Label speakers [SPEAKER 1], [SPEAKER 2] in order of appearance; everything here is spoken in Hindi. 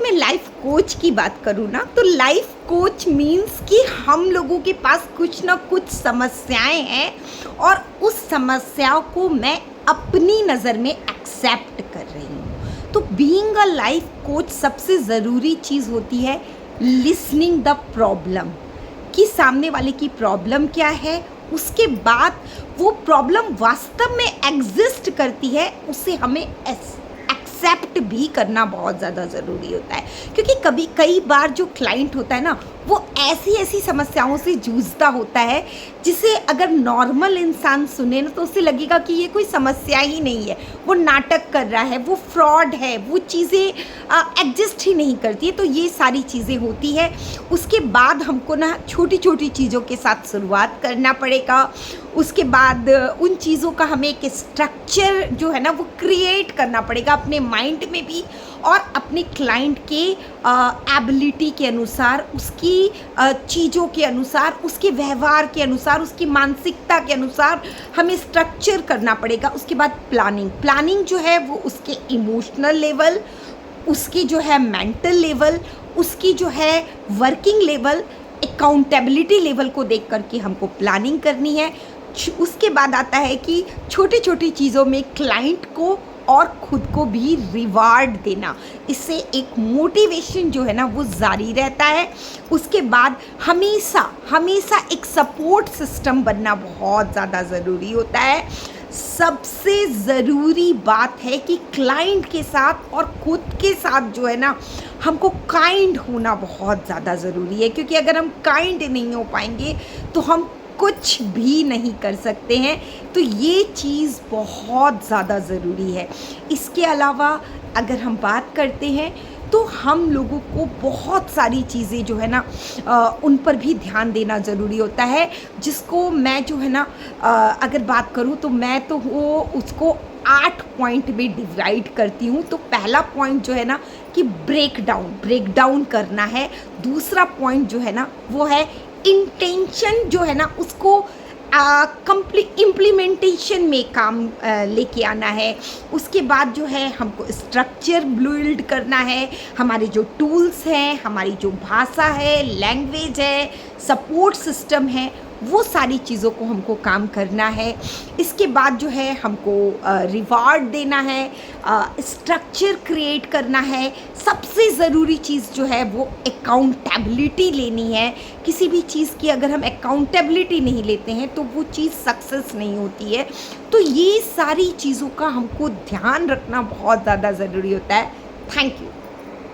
[SPEAKER 1] मैं लाइफ कोच की बात करूँ ना, तो लाइफ कोच मीन्स कि हम लोगों के पास कुछ ना कुछ समस्याएं हैं और उस समस्याओं को मैं अपनी नज़र में एक्सेप्ट कर रही हूँ। तो बीइंग अ लाइफ कोच सबसे ज़रूरी चीज़ होती है लिसनिंग द प्रॉब्लम, कि सामने वाले की प्रॉब्लम क्या है, उसके बाद वो प्रॉब्लम वास्तव में एग्जिस्ट करती है, उसे हमें एक्सेप्ट भी करना बहुत ज़्यादा ज़रूरी होता है। क्योंकि कई बार जो क्लाइंट होता है ना, वो ऐसी ऐसी समस्याओं से जूझता होता है जिसे अगर नॉर्मल इंसान सुने ना तो उसे लगेगा कि ये कोई समस्या ही नहीं है, वो नाटक कर रहा है, वो फ्रॉड है, वो चीज़ें एग्जिस्ट ही नहीं करती है। तो ये सारी चीज़ें होती है। उसके बाद हमको ना छोटी छोटी चीज़ों के साथ शुरुआत करना पड़ेगा। उसके बाद उन चीज़ों का हमें एक स्ट्रक्चर जो है ना वो क्रिएट करना पड़ेगा अपने माइंड में भी, और अपने क्लाइंट के एबिलिटी के अनुसार, उसकी चीज़ों के अनुसार, उसके व्यवहार के अनुसार, उसकी मानसिकता के अनुसार हमें स्ट्रक्चर करना पड़ेगा। उसके बाद प्लानिंग जो है वो उसके इमोशनल लेवल, उसकी जो है मेंटल लेवल, उसकी जो है वर्किंग लेवल, अकाउंटेबिलिटी लेवल को देख करके हमको प्लानिंग करनी है। उसके बाद आता है कि छोटी छोटी चीज़ों में क्लाइंट को और खुद को भी रिवार्ड देना, इससे एक मोटिवेशन जो है ना वो जारी रहता है। उसके बाद हमेशा एक सपोर्ट सिस्टम बनना बहुत ज़्यादा ज़रूरी होता है। सबसे ज़रूरी बात है कि क्लाइंट के साथ और खुद के साथ जो है ना हमको काइंड होना बहुत ज़्यादा ज़रूरी है, क्योंकि अगर हम काइंड नहीं हो पाएंगे तो हम कुछ भी नहीं कर सकते हैं। तो ये चीज़ बहुत ज़्यादा ज़रूरी है। इसके अलावा अगर हम बात करते हैं तो हम लोगों को बहुत सारी चीज़ें जो है ना उन पर भी ध्यान देना ज़रूरी होता है, जिसको मैं जो है ना अगर बात करूँ तो मैं तो वो उसको 8 पॉइंट में डिवाइड करती हूँ। तो पहला पॉइंट जो है ना कि ब्रेक डाउन करना है। दूसरा पॉइंट जो है ना वो है इंटेंशन जो है ना उसको कंप्लीट इम्प्लीमेंटेशन में काम लेके आना है। उसके बाद जो है हमको स्ट्रक्चर बिल्ड करना है, हमारे जो टूल्स हैं, हमारी जो भाषा है, लैंग्वेज है, सपोर्ट सिस्टम है, वो सारी चीज़ों को हमको काम करना है। इसके बाद जो है हमको रिवार्ड देना है, स्ट्रक्चर क्रिएट करना है। सबसे ज़रूरी चीज़ जो है वो अकाउंटेबिलिटी लेनी है। किसी भी चीज़ की अगर हम अकाउंटेबिलिटी नहीं लेते हैं तो वो चीज़ सक्सेस नहीं होती है। तो ये सारी चीज़ों का हमको ध्यान रखना बहुत ज़्यादा ज़रूरी होता है। Thank you.